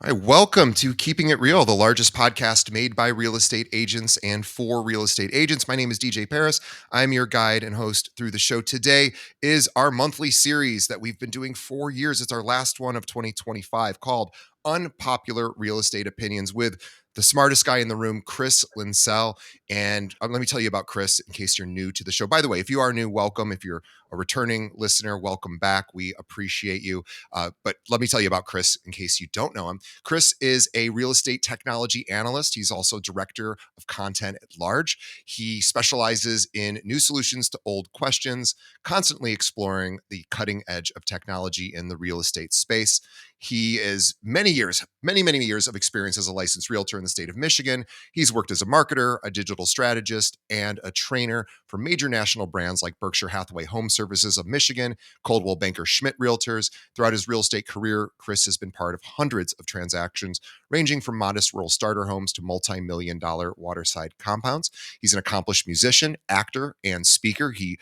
All right, welcome to Keeping It Real, the largest podcast made by real estate agents and for real estate agents. My name is DJ Paris. I'm your guide and host through the show. Today is our monthly series that we've been doing for years. It's our last one of 2025 called Unpopular Real Estate Opinions with the smartest guy in the room, Chris Linsell. And let me tell you about Chris in case you're new to the show. By the way, if you are new, welcome. If you're a returning listener, welcome back. We appreciate you. But let me tell you about Chris in case you don't know him. Chris is a real estate technology analyst. He's also director of content at large. He specializes in new solutions to old questions, constantly exploring the cutting edge of technology in the real estate space. He is many years of experience as a licensed realtor in the state of Michigan. He's worked as a marketer, a digital strategist, and a trainer for major national brands like Berkshire Hathaway Home Services of Michigan, Coldwell Banker Schmidt Realtors. Throughout his real estate career, Chris has been part of hundreds of transactions, ranging from modest rural starter homes to multi-million-dollar waterside compounds. He's an accomplished musician, actor, and speaker. He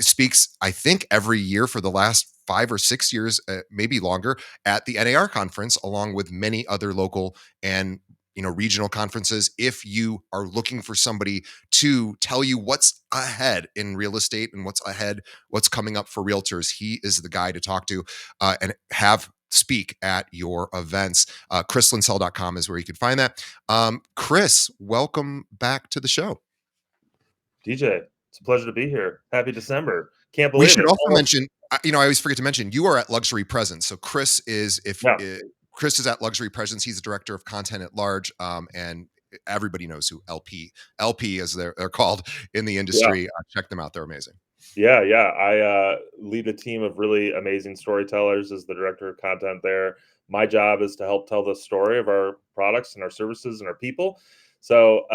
speaks, I think, every year for the last 5 or 6 years, maybe longer, at the NAR conference, along with many other local and regional conferences. If you are looking for somebody to tell you what's ahead in real estate and what's coming up for realtors, he is the guy to talk to and have speak at your events. ChrisLinsell.com is where you can find that. Chris, welcome back to the show. DJ, it's a pleasure to be here. Happy December. Can't We believe should it. also mention, I always forget to mention, you are at Luxury Presence. So Chris is, Yeah. Chris is at Luxury Presence. He's the director of content at large, and everybody knows who LP as they're called in the Yeah. industry. Check them out; they're amazing. Yeah. Yeah. I lead a team of really amazing storytellers as the director of content there. My job is to help tell the story of our products and our services and our people. So,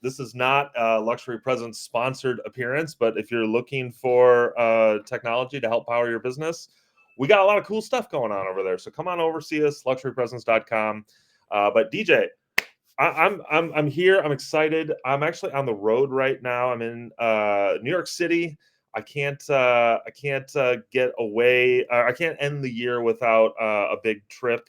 this is not a Luxury Presence sponsored appearance, but if you're looking for technology to help power your business, we got a lot of cool stuff going on over there. So come on over, see us, luxurypresence.com. But DJ, I'm here. I'm excited. I'm actually on the road right now. I'm in New York City. I can't get away. I can't end the year without a big trip.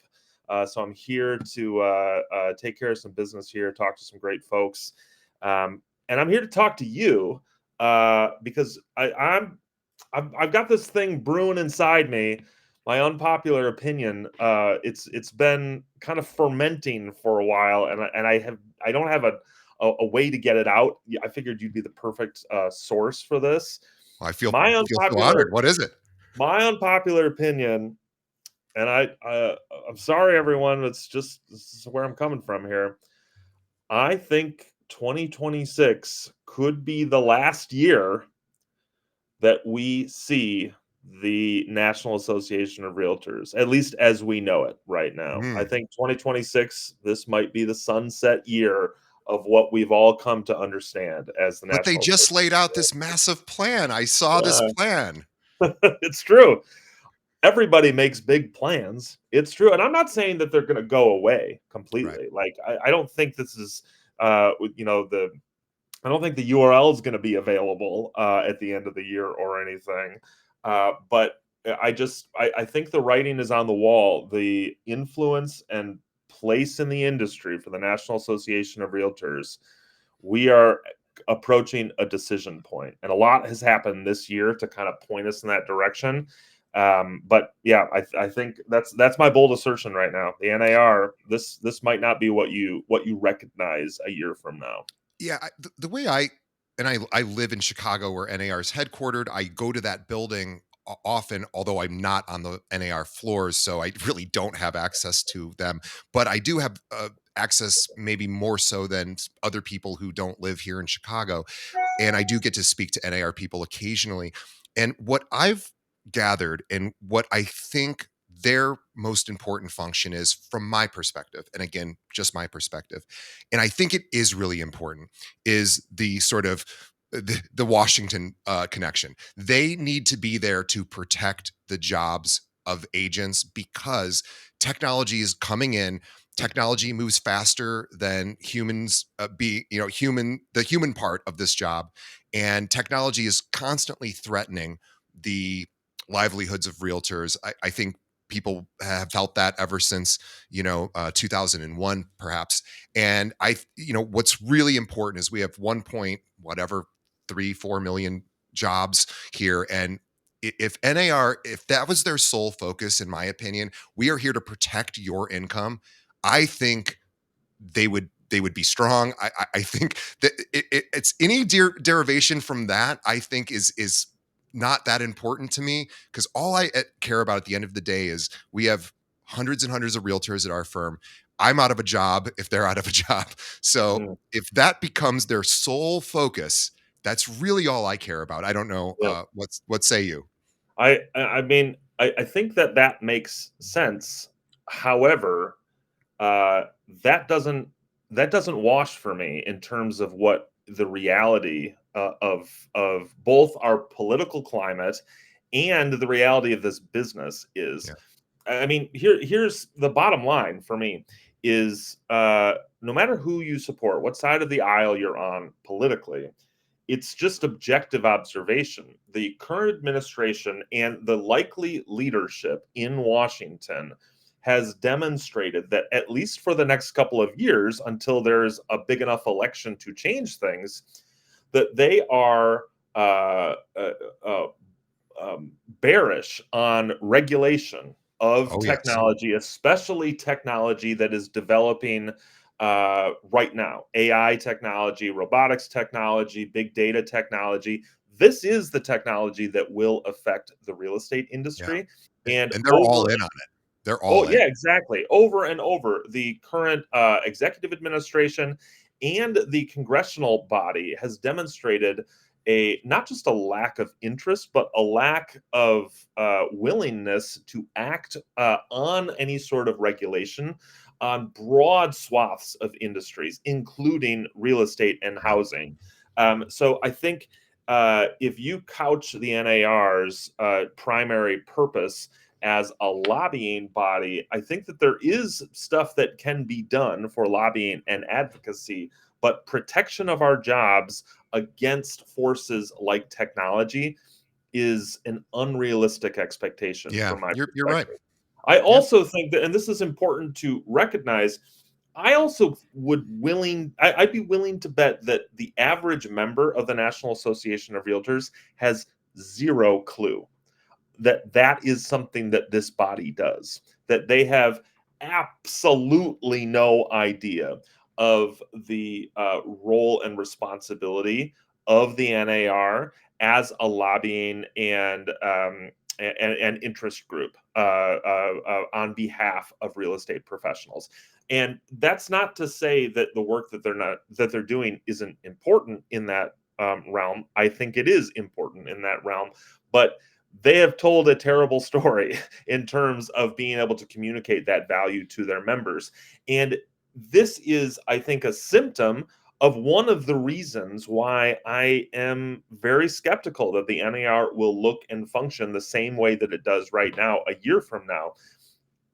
So I'm here to take care of some business here, talk to some great folks, and I'm here to talk to you because I've got this thing brewing inside me. My unpopular opinion. It's been kind of fermenting for a while, and I don't have a way to get it out. I figured you'd be the perfect source for this. Well, I feel My so honored. unpopular What is it? my unpopular opinion, and I'm sorry everyone. This is where I'm coming from here. I think 2026 could be the last year that we see the National Association of Realtors, at least as we know it right now. I Mm. think 2026, this might be the sunset year of what we've all come to understand as the But they National just laid out Association this massive plan. I saw this of plan. Realtors. It's true. Everybody makes big plans. It's true. And I'm not saying that they're going to go away Right. completely. Like, I don't think this is, the I don't think the URL is going to be available at the end of the year or anything. But I think the writing is on the wall. The influence and place in the industry for the National Association of Realtors, we are approaching a decision point, and a lot has happened this year to kind of point us in that direction. But yeah, I think that's my bold assertion right now. The NAR, this might not be what you recognize a year from now. Yeah, the way I live in Chicago where NAR is headquartered. I go to that building often, although I'm not on the NAR floors, so I really don't have access to them. But I do have access, maybe more so than other people who don't live here in Chicago, and I do get to speak to NAR people occasionally. And what I've gathered and what I think their most important function is, from my perspective, and again, just my perspective, and I think it is really important, is the sort of the Washington connection. They need to be there to protect the jobs of agents because technology is coming in. Technology moves faster than humans, the human part of this job, and technology is constantly threatening the livelihoods of realtors. I think people have felt that ever since 2001, perhaps. And what's really important is we have 1 point whatever 3-4 million jobs here, and if NAR, if that was their sole focus, in my opinion, we are here to protect your income. I think they would be strong. I think that it's any derivation from that. I think is not that important to me, because all I care about at the end of the day is we have hundreds and hundreds of realtors at our firm. I'm out of a job if they're out of a job. So Mm, if that becomes their sole focus, that's really all I care about. I don't know. yeah. What say you? I mean, I think that that makes sense. However, uh, that doesn't that doesn't wash for me in terms of what the reality of both our political climate and the reality of this business is. Yeah. I mean, here's the bottom line for me is no matter who you support, what side of the aisle you're on politically, it's just objective observation. The current administration and the likely leadership in Washington has demonstrated that, at least for the next couple of years, until there's a big enough election to change things, that they are uh, uh, uh, bearish on regulation of Oh yes. technology, especially technology that is developing right now. AI technology, robotics technology, big data technology. This is the technology that will affect the real estate Yeah. industry. And And they're all over in on it. They're Oh, all in. yeah, exactly. Over and over, the current executive administration and the congressional body has demonstrated a not just a lack of interest, but a lack of willingness to act on any sort of regulation on broad swaths of industries, including real estate and Yeah. housing. So I think if you couch the NAR's primary purpose as a lobbying body, I think that there is stuff that can be done for lobbying and advocacy, but protection of our jobs against forces like technology is an unrealistic expectation Yeah. from my You're right. perspective. I Yep. also think that, and this is important to recognize, I also I'd be willing to bet that the average member of the National Association of Realtors has zero clue that that is something that this body does, that they have absolutely no idea of the role and responsibility of the NAR as a lobbying and interest group on behalf of real estate professionals. And that's not to say that the work that they're doing isn't important in that realm. I think it is important in that realm, but they have told a terrible story in terms of being able to communicate that value to their members. And this is, I think, a symptom of one of the reasons why I am very skeptical that the NAR will look and function the same way that it does right now a year from now.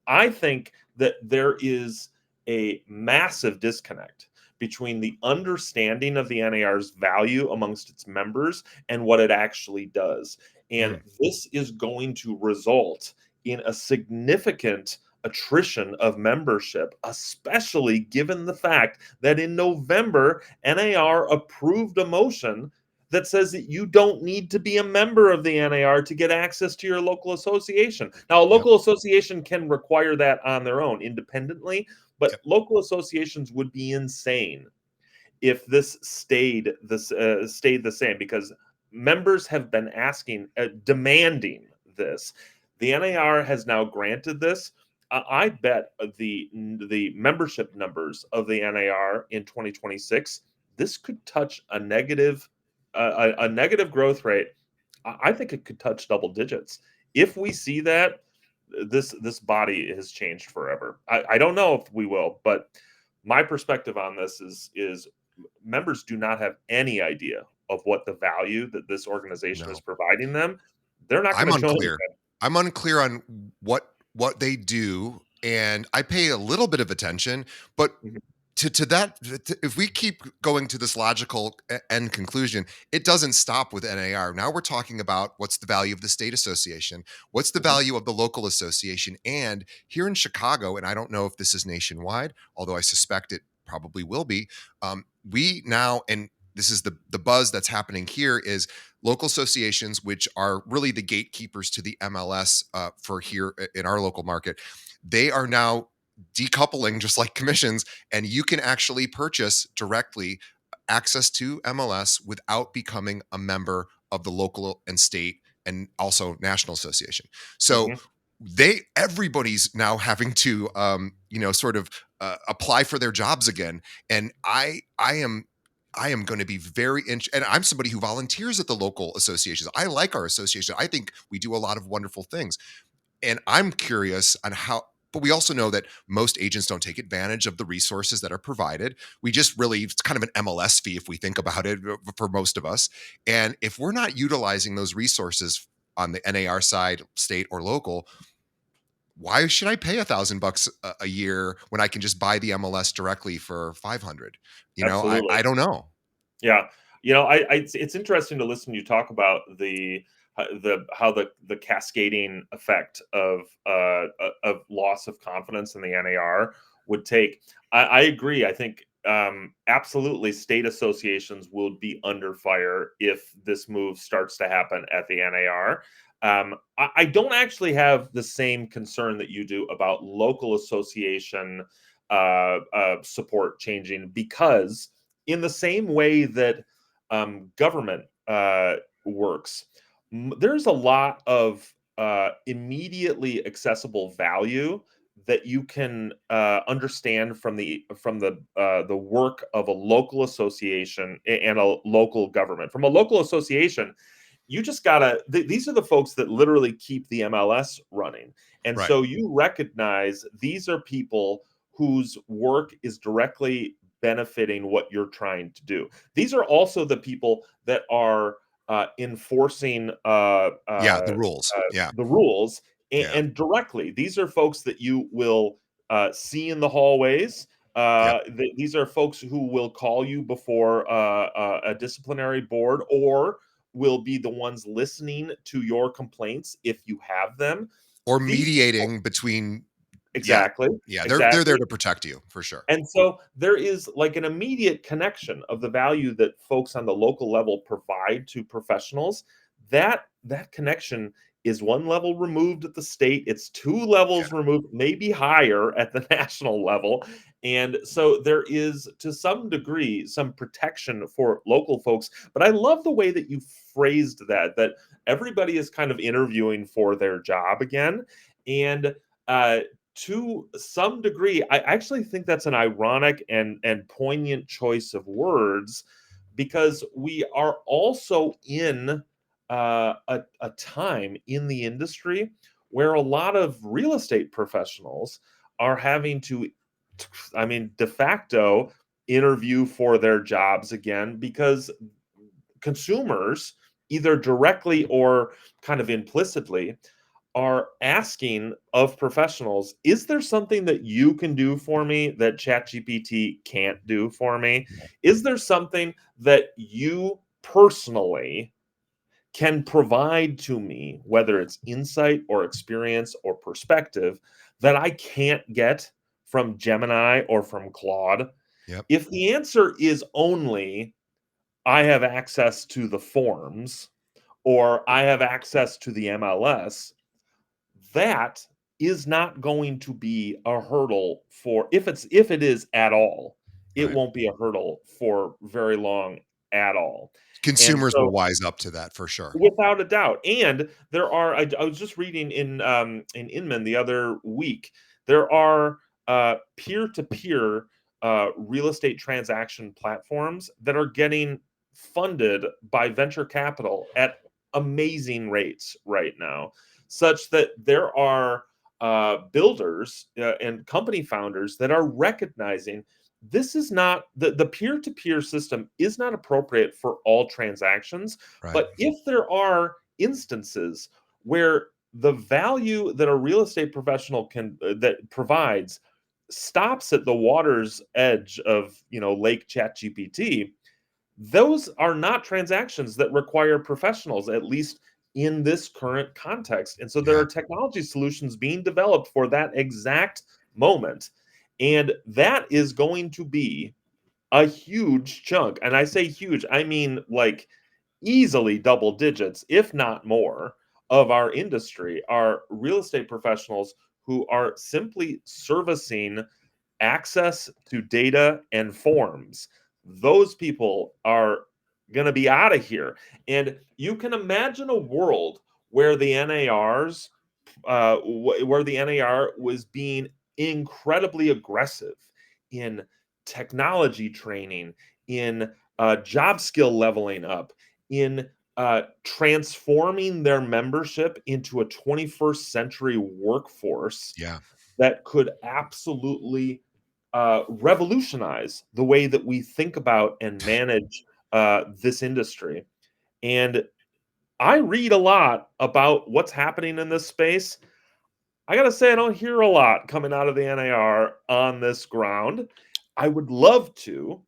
I think that there is a massive disconnect between the understanding of the NAR's value amongst its members and what it actually does. And Mm. this is going to result in a significant attrition of membership, especially given the fact that in November, NAR approved a motion that says that you don't need to be a member of the NAR to get access to your local association. Now, a Yep. local association can require that on their own independently, but Yep. local associations would be insane if this stayed the same, because members have been demanding this. The NAR has now granted this. I bet the membership numbers of the NAR in 2026, this could touch a negative growth rate. I think it could touch double digits. If we see that, this body has changed forever. I don't know if we will, but my perspective on this is members do not have any idea of what the value that this organization is No. providing them. They're not going I'm to join unclear. I'm unclear on what they do, and I pay a little bit of attention, but again. to that, if we keep going to this logical end conclusion, it doesn't stop with NAR. Now we're talking about what's the value of the state association, what's the Mhm, value of the local association, and here in Chicago, and I don't know if this is nationwide, although I suspect it probably will be. We now, and this is the buzz that's happening here, is local associations, which are really the gatekeepers to the MLS for here in our local market. They are now decoupling, just like commissions, and you can actually purchase directly access to MLS without becoming a member of the local and state and also national association. So mhm. everybody's now having to sort of apply for their jobs again, and I am going to be and I'm somebody who volunteers at the local associations. I like our association. I think we do a lot of wonderful things, and I'm curious on how, but we also know that most agents don't take advantage of the resources that are provided. We just really, it's kind of an MLS fee if we think about it for most of us. And if we're not utilizing those resources on the NAR side, state or local, why should I pay $1,000 a year when I can just buy the MLS directly for 500? Absolutely. I don't know. Yeah. It's interesting to listen to you talk about the how the cascading effect of loss of confidence in the NAR would take. I agree. I think absolutely state associations will be under fire if this move starts to happen at the NAR. I don't actually have the same concern that you do about local association support changing, because in the same way that government works, there's a lot of immediately accessible value that you can understand from the work of a local association and a local government. From a local association, you just gotta. These are the folks that literally keep the MLS running, and Right. so you recognize these are people whose work is directly benefiting what you're trying to do. These are also the people that are enforcing Yeah. The rules. Yeah. the rules, Yeah. and directly. These are folks that you will see in the hallways. Yep. These are folks who will call you before a disciplinary board, or will be the ones listening to your complaints if you have them. Or These people, mediating between. Yeah. exactly, Yeah. They're there exactly. to protect you for sure. And so there is like an immediate connection of the value that folks on the local level provide to professionals. That connection is one level removed at the state. It's two Yeah. levels removed, maybe higher at the national level. And so there is, to some degree, some protection for local folks. But I love the way that you phrased that everybody is kind of interviewing for their job again. And uh, to some degree, I actually think that's an ironic and poignant choice of words, because we are also in a time in the industry where a lot of real estate professionals are having to, I mean, de facto interview for their jobs again, because consumers, either directly or kind of implicitly, are asking of professionals, is there something that you can do for me that ChatGPT can't do for me? Is there something that you personally can provide to me, whether it's insight or experience or perspective, that I can't get from Gemini or from Claude? Yep. If the answer is only, I have access to the forms, or I have access to the MLS, that is not going to be a hurdle for, if it is at all, it Right. won't be a hurdle for very long at all. And Consumers will so, wise up to that for sure. without a doubt, and there are, I was just reading in Inman the other week, there are peer-to-peer real estate transaction platforms that are getting funded by venture capital at amazing rates right now, such that there are builders and company founders that are recognizing this is not, the peer-to-peer system is not appropriate for all transactions. Right. But if there are instances where the value that a real estate professional can that provides stops at the water's edge of, Lake ChatGPT, those are not transactions that require professionals, at least in this current context. And so there Yeah. are technology solutions being developed for that exact moment. And that is going to be a huge chunk. And I say huge, I mean like easily double digits, if not more, of our industry are real estate professionals who are simply servicing access to data and forms. Those people are going to be out of here. And you can imagine a world where the NARs, where the NAR was being incredibly aggressive in technology training, in job skill leveling up, in transforming their membership into a 21st century workforce Yeah. that could absolutely revolutionize the way that we think about and manage this industry. And I read a lot about what's happening in this space. I got to say, I don't hear a lot coming out of the NAR on this ground. I would love to,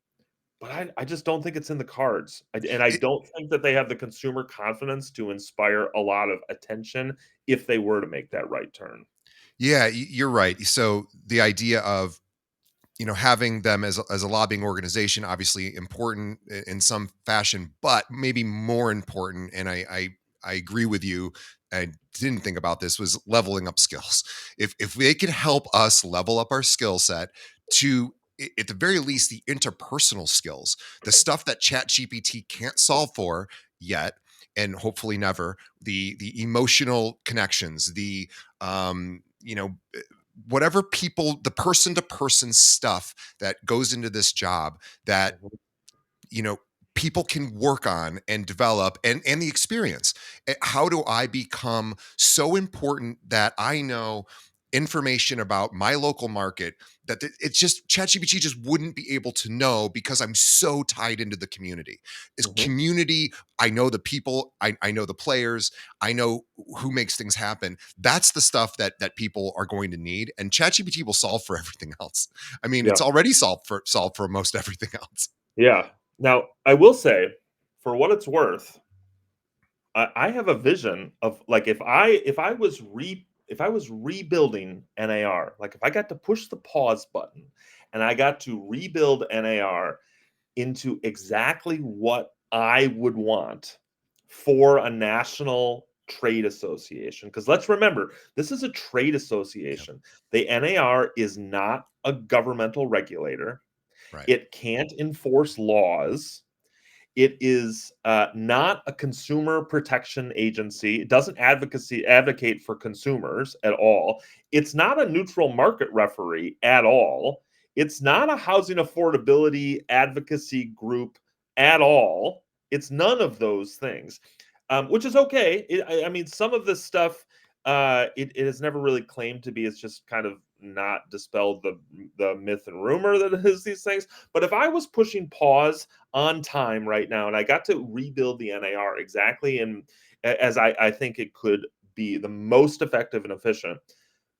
but I just don't think it's in the cards. And I It, don't think that they have the consumer confidence to inspire a lot of attention if they were to make that right turn. yeah, you're right. So the idea of having them as a lobbying organization, obviously important in some fashion, but maybe more important, and I agree with you. I didn't think about this, was leveling up skills. If they could help us level up our skill set to at the very least the interpersonal skills, the stuff that Chat GPT can't solve for yet, and hopefully never, the emotional connections, the whatever people, the person to person stuff that goes into this job that Mhm, you know people can work on and develop, and the experience. How do I become so important that I know information about my local market that it's just ChatGPT just wouldn't be able to know because I'm so tied into the community. It's mhm. community. I know the people, I know the players, I know who makes things happen. That's the stuff that people are going to need, and ChatGPT will solve for everything else. I mean, it's Yeah. already solved for most everything else. Yeah. Now, I will say, for what it's worth, I have a vision of like if I was rebuilding NAR, like if I got to push the pause button and I got to rebuild NAR into exactly what I would want for a national trade association. Because let's remember, this is a trade Yep. association. The NAR is not a governmental regulator. Right. It can't enforce laws. It is not a consumer protection agency. It doesn't advocate for consumers at all. It's not a neutral market referee at all. It's not a housing affordability advocacy group at all. It's none of those things, which is okay. I mean, some of this stuff it has never really claimed to be. It's just kind of not dispelled the myth and rumor that it is these things. But if I was pushing pause on time right now, and I got to rebuild the NAR exactly and as I think it could be the most effective and efficient.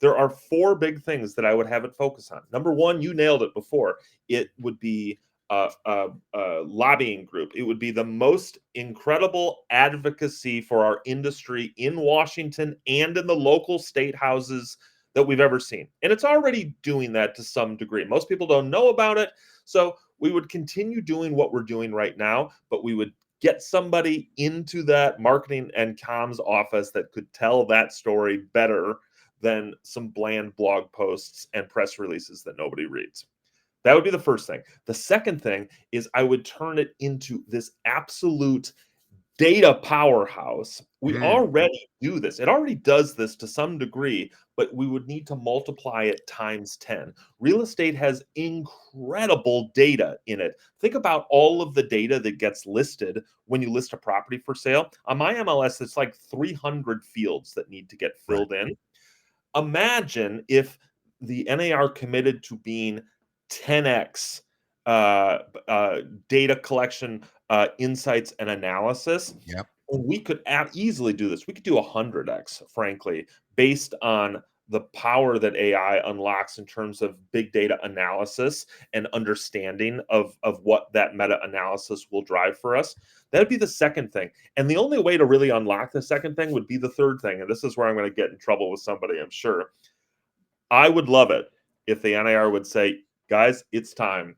There are four big things that I would have it focus on. Number one, you nailed it before. It would be a lobbying group. It would be the most incredible advocacy for our industry in Washington and in the local state houses that we've ever seen. And it's already doing that to some degree. Most people don't know about it. So we would continue doing what we're doing right now, but we would get somebody into that marketing and comms office that could tell that story better than some bland blog posts and press releases that nobody reads. That would be the first thing. The second thing is I would turn it into this absolute data powerhouse. We Mm, already do this. It already does this to some degree, but we would need to multiply it times 10. Real estate has incredible data in it. Think about all of the data that gets listed when you list a property for sale. On my MLS, it's like 300 fields that need to get right. filled in. Imagine if the NAR committed to being 10x data collection, insights, and analysis. Yep. And we could easily do this. We could do 100x, frankly, based on the power that AI unlocks in terms of big data analysis and understanding of what that meta analysis will drive for us. That'd be the second thing. And the only way to really unlock the second thing would be the third thing. And this is where I'm going to get in trouble with somebody, I'm sure. I would love it if the NAR would say, guys, it's time.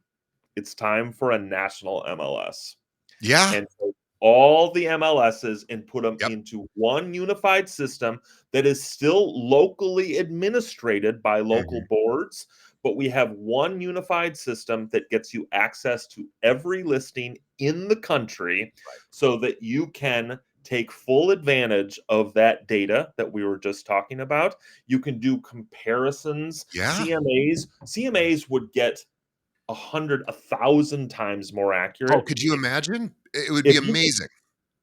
It's time for a national MLS. Yeah. And take all the MLSs and put them Yep. into one unified system that is still locally administrated by local Mhm. boards, but we have one unified system that gets you access to every listing in the country so that you can take full advantage of that data that we were just talking about. You can do comparisons. Yeah. CMAs would get 1,000 times more Oh, accurate could you imagine? It would be if you could amazing.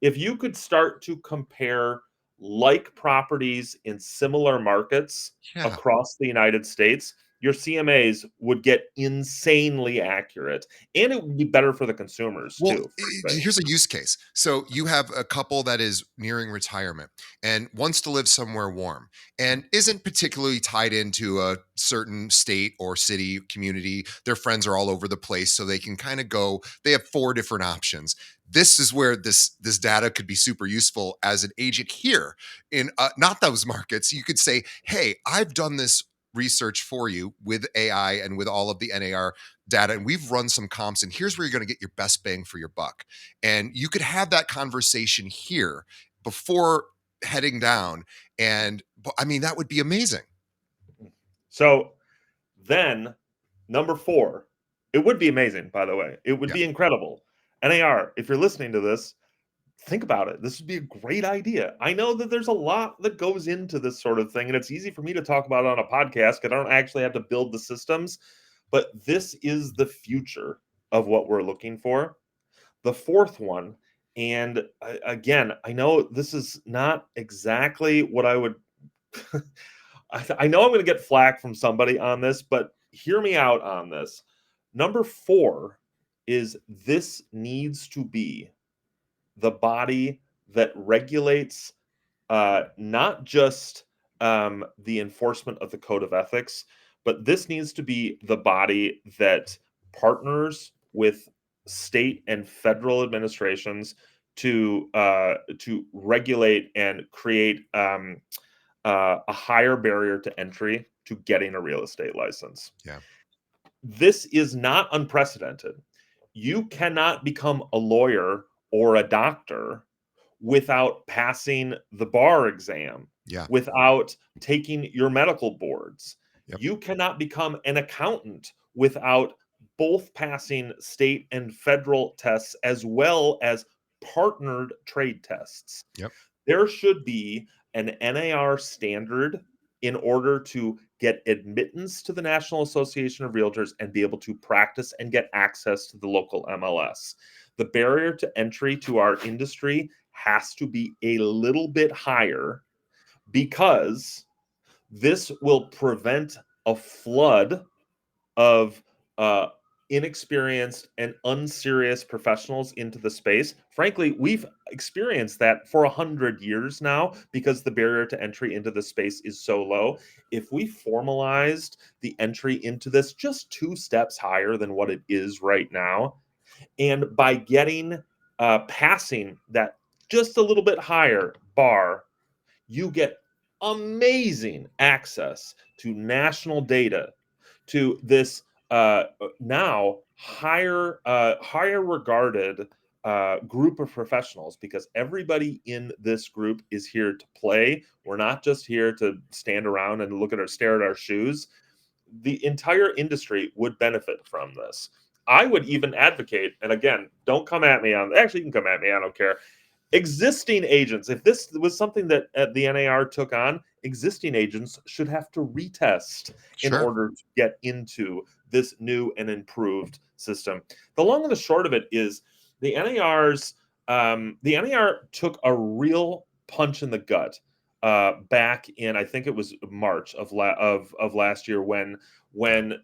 if you could start to compare like properties in similar markets Yeah. across the United States, your CMAs would get insanely accurate, and it would be better for the consumers Well, too, frankly. here's a use case. So you have a couple that is nearing retirement and wants to live somewhere warm and isn't particularly tied into a certain state or city community. Their friends are all over the place, so they can kind of go. They have four different options. This is where this data could be super useful as an agent here in not those markets. You could say, "Hey, I've done this." Research for you with AI and with all of the NAR data, and we've run some comps, and here's where you're going to get your best bang for your buck. And you could have that conversation here before heading down. And I mean, that would be amazing. So then, number 4, it would be amazing, by the way. It would Yeah. be incredible. NAR, if you're listening to this, think about it. This would be a great idea. I know that there's a lot that goes into this sort of thing, and it's easy for me to talk about it on a podcast because I don't actually have to build the systems, but this is the future of what we're looking for. The fourth one, and again, I know this is not exactly what I would. I know I'm going to get flack from somebody on this, but hear me out on this. Number 4 is this needs to be the body that regulates not just the enforcement of the code of ethics, but this needs to be the body that partners with state and federal administrations to regulate and create a higher barrier to entry to getting a real estate license. Yeah. This is not unprecedented. You cannot become a lawyer or a doctor without passing the bar exam, Yeah. without taking your medical boards. Yep. You cannot become an accountant without both passing state and federal tests as well as partnered trade tests. Yep. There should be an NAR standard in order to get admittance to the National Association of Realtors and be able to practice and get access to the local MLS. The barrier to entry to our industry has to be a little bit higher because this will prevent a flood of uh, inexperienced and unserious professionals into the space. Frankly, we've experienced that for 100 years now because the barrier to entry into the space is so low. If we formalized the entry into this just 2 steps higher than what it is right now, and by getting passing that just a little bit higher bar, you get amazing access to national data, to this now higher regarded group of professionals, because everybody in this group is here to play. We're not just here to stand around and stare at our shoes. The entire industry would benefit from this. I would even advocate, and again, don't come at me on. Actually, you can come at me. I don't care. Existing agents, if this was something that the NAR took on, existing agents should have to retest in Sure. order to get into this new and improved system. The long and the short of it is the NAR took a real punch in the gut back in, I think it was March of last year, Yeah. when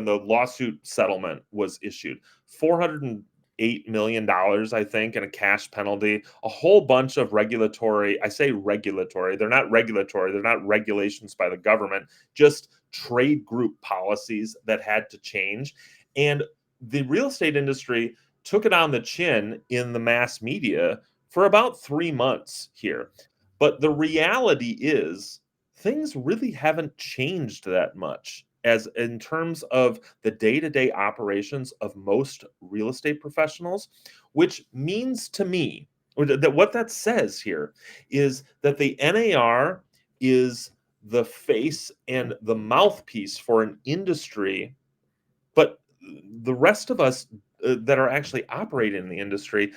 the lawsuit settlement was issued. 400 $8 million, I think, in a cash penalty, a whole bunch of regulatory, I say regulatory, they're not regulatory, they're not regulations by the government, just trade group policies that had to change. And the real estate industry took it on the chin in the mass media for about 3 months here. But the reality is, things really haven't changed that much as in terms of the day-to-day operations of most real estate professionals, which means to me, or that what that says here is that the NAR is the face and the mouthpiece for an industry, but the rest of us that are actually operating in the industry,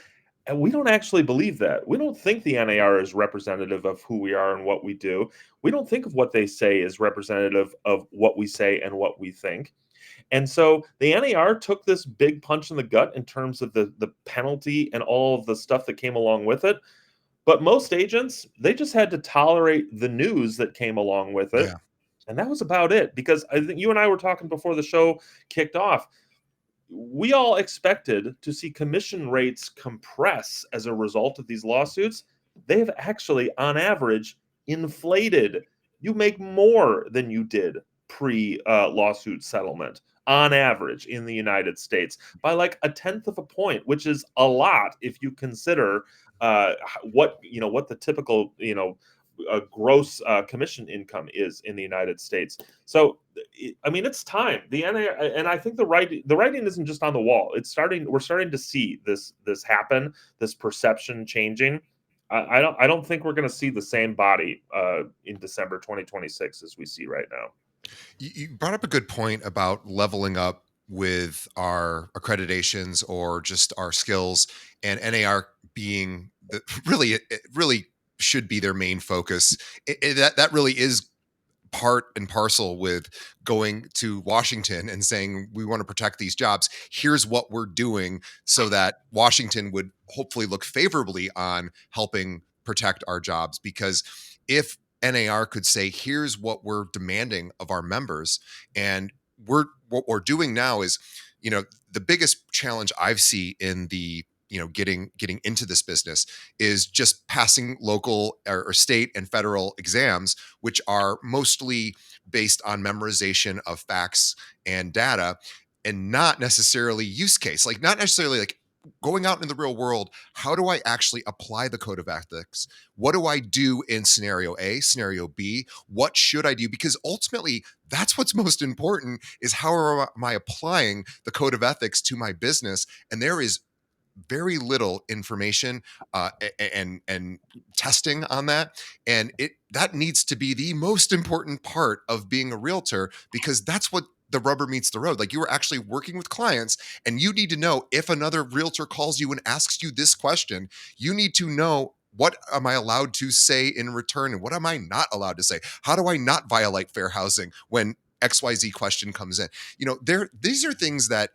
and we don't actually believe that. We don't think the NAR is representative of who we are and what we do. We don't think of what they say is representative of what we say and what we think. And so the NAR took this big punch in the gut in terms of the penalty and all of the stuff that came along with it. But most agents, they just had to tolerate the news that came along with it. Yeah. And that was about it. Because I think you and I were talking before the show kicked off, we all expected to see commission rates compress as a result of these lawsuits. They have actually, on average, inflated. You make more than you did pre lawsuit settlement on average in the United States by like a tenth of a point, which is a lot if you consider what the typical gross commission income is in the United States. So I mean, it's time. The NAR, and I think the writing isn't just on the wall. It's starting. We're starting to see this happen. This perception changing. I don't think we're going to see the same body in December 2026 as we see right now. You brought up a good point about leveling up with our accreditations or just our skills, and NAR being the really it really should be their main focus. That really is part and parcel with going to Washington and saying we want to protect these jobs. Here's what we're doing so that Washington would hopefully look favorably on helping protect our jobs. Because if NAR could say, here's what we're demanding of our members, and what we're doing now is, the biggest challenge I've seen in the getting into this business is just passing local or state and federal exams, which are mostly based on memorization of facts and data, and not necessarily use case, like not necessarily like going out in the real world. How do I actually apply the code of ethics? What do I do in scenario A, scenario B? What should I do? Because ultimately, that's what's most important, is how am I applying the code of ethics to my business? And there is very little information and testing on that, and that needs to be the most important part of being a realtor, because that's what the rubber meets the road. Like, you are actually working with clients, and you need to know, if another realtor calls you and asks you this question, you need to know, what am I allowed to say in return, and what am I not allowed to say? How do I not violate fair housing when XYZ question comes in? These are things that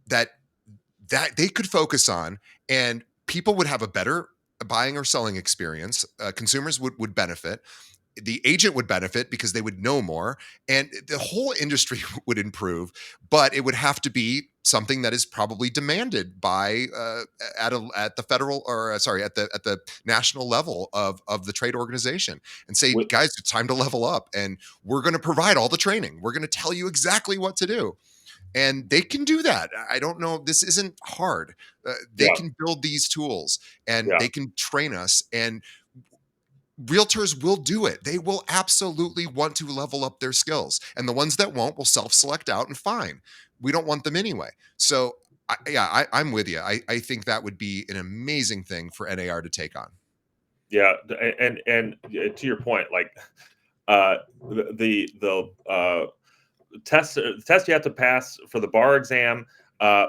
that they could focus on, and people would have a better buying or selling experience. Consumers would benefit. The agent would benefit because they would know more, and the whole industry would improve. But it would have to be something that is probably demanded by at the federal, or at the national level of the trade organization, and say, With, guys, it's time to level up, and we're going to provide all the training. We're going to tell you exactly what to do, and they can do that. I don't know. This isn't hard. They yeah, can build these tools, and yeah. they can train us, and realtors will do it. They will absolutely want to level up their skills, and the ones that won't will self-select out, and fine. We don't want them anyway. So I'm with you. I think that would be an amazing thing for NAR to take on. Yeah, and to your point, like uh, the test you have to pass for the bar exam,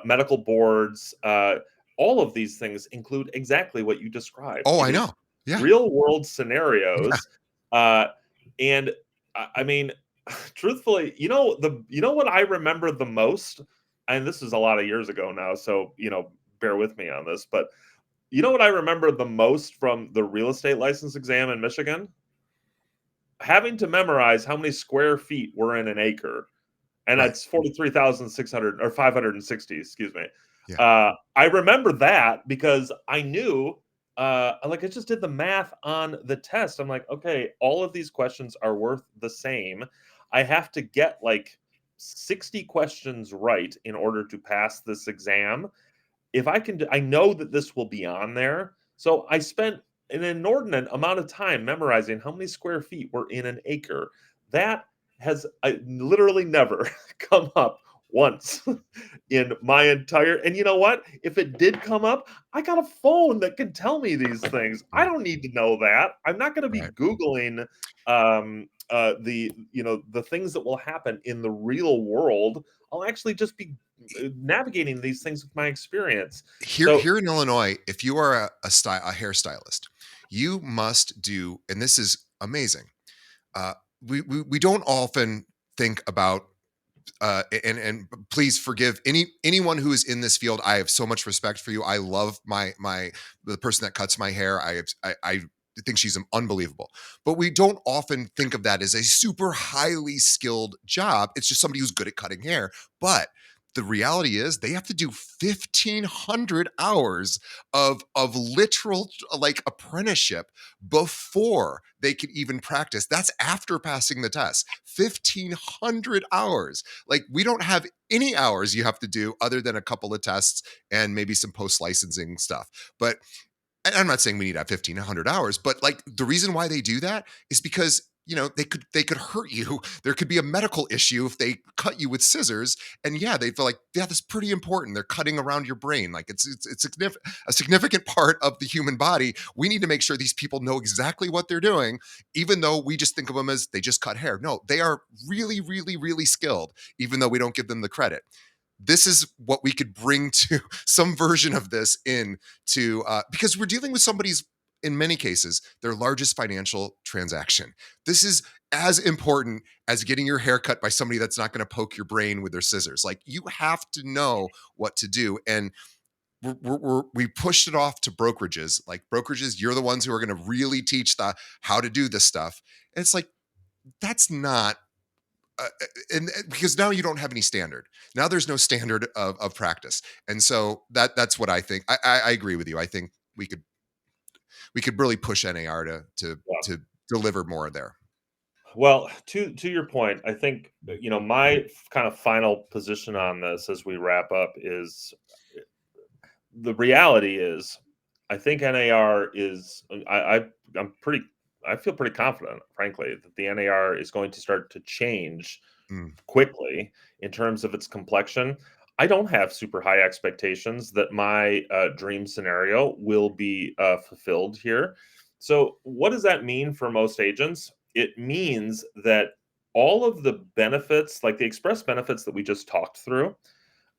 medical boards, all of these things include exactly what you described. Oh, It I is know. Yeah. real world Yeah. scenarios, uh, and I mean, truthfully, you know what I remember the most, and this is a lot of years ago now, so bear with me on this, but you know what I remember the most from the real estate license exam in Michigan? Having to memorize how many square feet were in an acre, and Right. that's 43,600 or 560, excuse me. Yeah. I remember that because I knew, like I just did the math on the test. I'm like, okay, all of these questions are worth the same. I have to get like 60 questions right in order to pass this exam. If I can, I know that this will be on there. So I spent an inordinate amount of time memorizing how many square feet were in an acre. That has literally never come up once in my entire. And you know what? If it did come up, I got a phone that can tell me these things. I Mm, don't need to know that. I'm not going to be right. Googling the things that will happen in the real world. I'll actually just be navigating these things with my experience. So Here in Illinois, if you are a hairstylist, you must do, and this is amazing. Uh, we don't often think about and please forgive anyone who is in this field. I have so much respect for you. I love my the person that cuts my hair. I think she's unbelievable. But we don't often think of that as a super highly skilled job. It's just somebody who's good at cutting hair. But the reality is they have to do 1,500 hours of literal like apprenticeship before they can even practice. That's after passing the test. 1,500 hours. Like, we don't have any hours you have to do other than a couple of tests and maybe some post licensing stuff. But and I'm not saying we need to have 1,500 hours, but like the reason why they do that is because they could hurt you. There could be a medical issue if they cut you with scissors. And yeah, they feel like, yeah, that's pretty important. They're cutting around your brain. Like it's a significant part of the human body. We need to make sure these people know exactly what they're doing, even though we just think of them as they just cut hair. No, they are really, really, really skilled, even though we don't give them the credit. This is what we could bring to some version of this in to because we're dealing with somebody's, in many cases, their largest financial transaction. This is as important as getting your hair cut by somebody that's not going to poke your brain with their scissors. Like, you have to know what to do. And we pushed it off to brokerages. Like, brokerages, you're the ones who are going to really teach the how to do this stuff. And it's like, that's not and because now you don't have any standard. Now there's no standard of practice, and so that's what I think. I agree with you. I think we could really push NAR to deliver more there. well, to your point, I think my kind of final position on this as we wrap up is the reality is, I think NAR is I'm pretty I feel pretty confident, frankly, that the NAR is going to start to change Mm, quickly in terms of its complexion. I don't have super high expectations that my dream scenario will be fulfilled here. So, what does that mean for most agents? It means that all of the benefits, like the express benefits that we just talked through,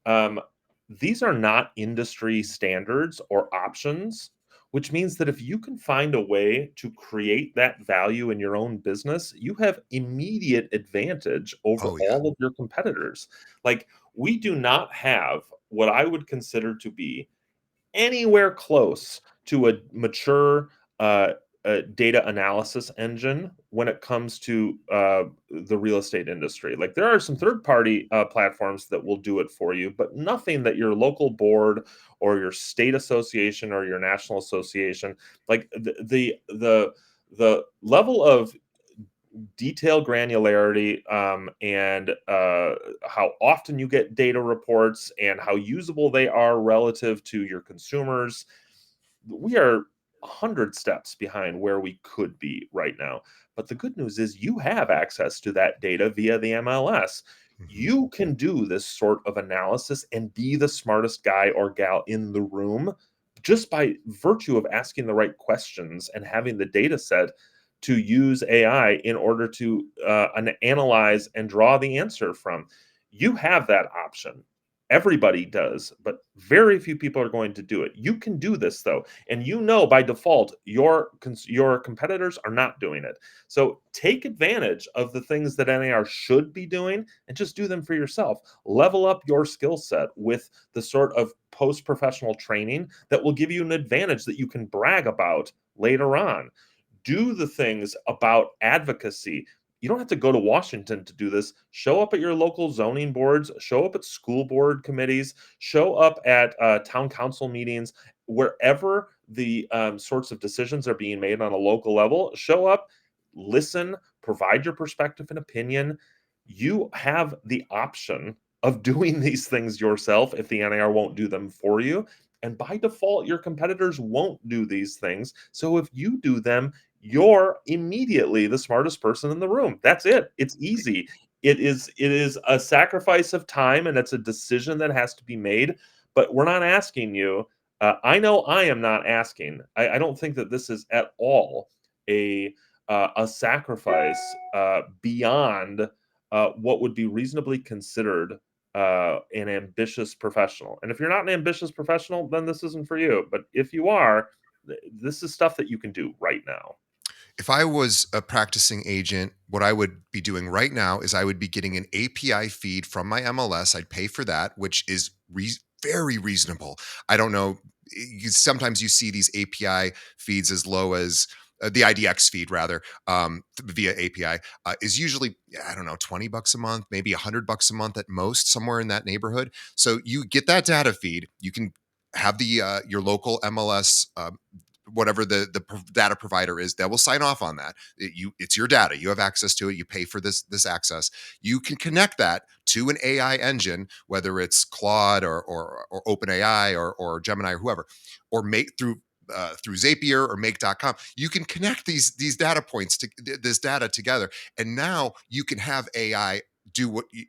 um, these are not industry standards or options, which means that if you can find a way to create that value in your own business, you have immediate advantage over oh yeah. all of your competitors. Like, we do not have what I would consider to be anywhere close to a mature uh, data analysis engine when it comes to the real estate industry. Like, there are some third party platforms that will do it for you, but nothing that your local board or your state association or your national association, like the level of detailed granularity, and how often you get data reports and how usable they are relative to your consumers. We are 100 steps behind where we could be right now. But the good news is you have access to that data via the MLS. Mhm. You can do this sort of analysis and be the smartest guy or gal in the room just by virtue of asking the right questions and having the data set to use AI in order to analyze and draw the answer from. You have that option. Everybody does, but very few people are going to do it. You can do this though, and by default your competitors are not doing it. So take advantage of the things that NAR should be doing and just do them for yourself. Level up your skill set with the sort of post-professional training that will give you an advantage that you can brag about later on. Do the things about advocacy. you don't have to go to Washington to do this. Show up at your local zoning boards, show up at school board committees, show up at town council meetings, wherever the sorts of decisions are being made on a local level. Show up, listen, provide your perspective and opinion. You have the option of doing these things yourself if the NAR won't do them for you. And by default, your competitors won't do these things. So if you do them, you're immediately the smartest person in the room. That's it. It's easy. It is a sacrifice of time, and it's a decision that has to be made. But we're not asking you. I know I am not asking. I don't think that this is at all a a sacrifice beyond what would be reasonably considered an ambitious professional. And if you're not an ambitious professional, then this isn't for you. But if you are, this is stuff that you can do right now. If I was a practicing agent, what I would be doing right now is I would be getting an API feed from my MLS. I'd pay for that, which is very reasonable. I don't know. Sometimes you see these API feeds as low as the IDX feed, rather, via API, is usually, I don't know, 20 bucks a month, maybe $100 a month at most, somewhere in that neighborhood. So you get that data feed. You can have the your local MLS, whatever the data provider is, that will sign off on that. It's your data, you have access to it, you pay for this access. You can connect that to an AI engine, whether it's Claude or OpenAI or Gemini or whoever, or make through Zapier or make.com. You can connect these data points to this data together, and now you can have AI do what you,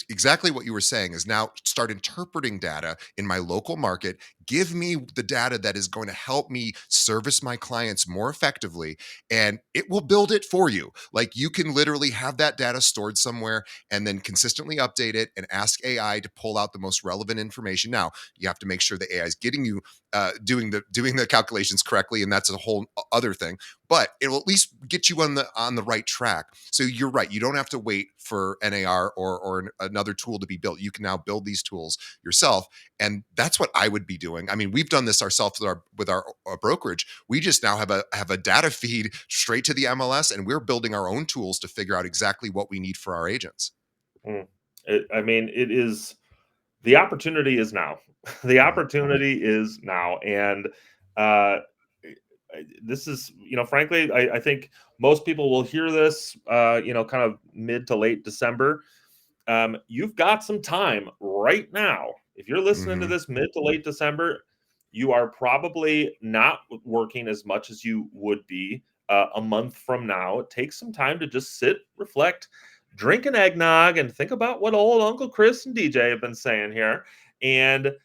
exactly what you were saying, is now start interpreting data in my local market. Give me the data that is going to help me service my clients more effectively, and it will build it for you. Like, you can literally have that data stored somewhere and then consistently update it and ask AI to pull out the most relevant information. Now, you have to make sure the AI is getting you doing the calculations correctly, and that's a whole other thing. But it'll at least get you on the right track. So you're right. You don't have to wait for NAR or another tool to be built. You can now build these tools yourself, and that's what I would be doing. I mean, we've done this ourselves with our brokerage. We just now have a data feed straight to the MLS, and we're building our own tools to figure out exactly what we need for our agents. Mm. I mean, it is the opportunity is now. The Mhm. opportunity is now, and uh, this is, frankly, I think most people will hear this, kind of mid to late December. You've got some time right now. If you're listening to Mhm. this mid to late December, you are probably not working as much as you would be a month from now. Take some time to just sit, reflect, drink an eggnog, and think about what old Uncle Chris and DJ have been saying here. And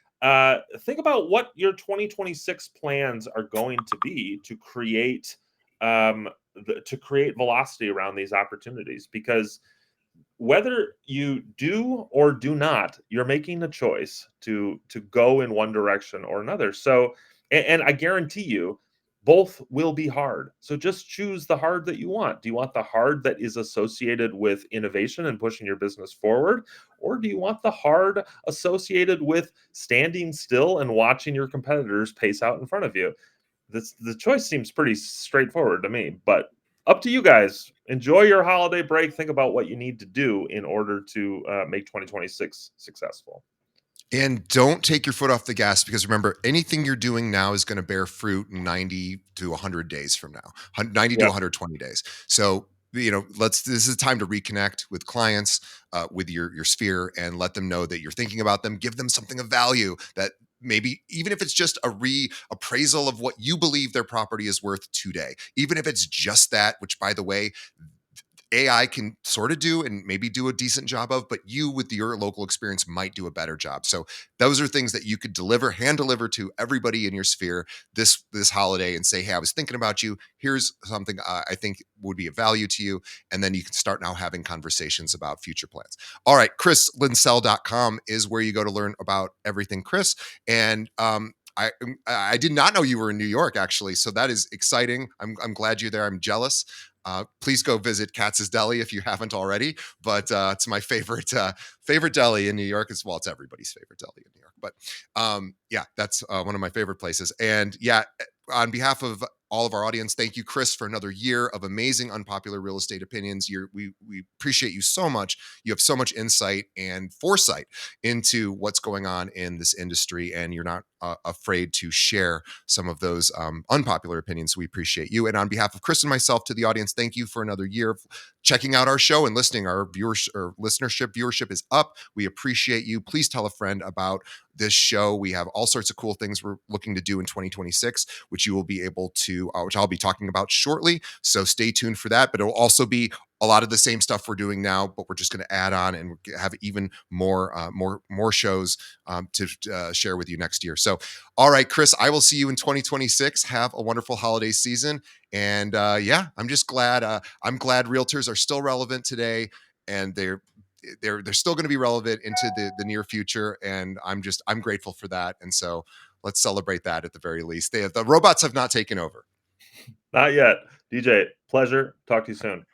think about what your 2026 plans are going to be to create velocity around these opportunities, because whether you do or do not, you're making a choice to go in one direction or another. So, and I guarantee you, both will be hard. So just choose the hard that you want. Do you want the hard that is associated with innovation and pushing your business forward? Or do you want the hard associated with standing still and watching your competitors pace out in front of you? The choice seems pretty straightforward to me, but up to you guys. Enjoy your holiday break. Think about what you need to do in order to make 2026 successful. And don't take your foot off the gas, because remember, anything you're doing now is going to bear fruit in 90 to 100 days from now, 90 to Yep. 120 days. So, this is time to reconnect with clients, with your sphere, and let them know that you're thinking about them. Give them something of value, that maybe, even if it's just a reappraisal of what you believe their property is worth today, even if it's just that, which, by the way, AI can sort of do and maybe do a decent job of, but you with your local experience might do a better job. So those are things that you could hand deliver to everybody in your sphere this holiday, and say, "Hey, I was thinking about you. Here's something I think would be of value to you." And then you can start now having conversations about future plans. All right, chrislinsell.com is where you go to learn about everything Chris. And I did not know you were in New York, actually, so that is exciting. I'm glad you're there. I'm jealous. Please go visit Katz's Deli if you haven't already. But it's my favorite deli in New York. It's everybody's favorite deli in New York. But yeah, that's one of my favorite places. And yeah, on behalf of all of our audience, thank you, Chris, for another year of amazing Unpopular Real Estate Opinions. We appreciate you so much. You have so much insight and foresight into what's going on in this industry, and you're not afraid to share some of those unpopular opinions. So we appreciate you. And on behalf of Chris and myself, to the audience, thank you for another year of checking out our show and listening. Our viewership is up. We appreciate you. Please tell a friend about this show. We have all sorts of cool things we're looking to do in 2026, which you will be able to, which I'll be talking about shortly. So stay tuned for that. But it'll also be a lot of the same stuff we're doing now, but we're just going to add on and have even more shows to share with you next year. So, all right, Chris, I will see you in 2026. Have a wonderful holiday season, and yeah, I'm just glad. I'm glad realtors are still relevant today, and they're still going to be relevant into the near future, and I'm grateful for that. And so let's celebrate that at the very least. The robots have not taken over. Not yet. DJ, pleasure. Talk to you soon.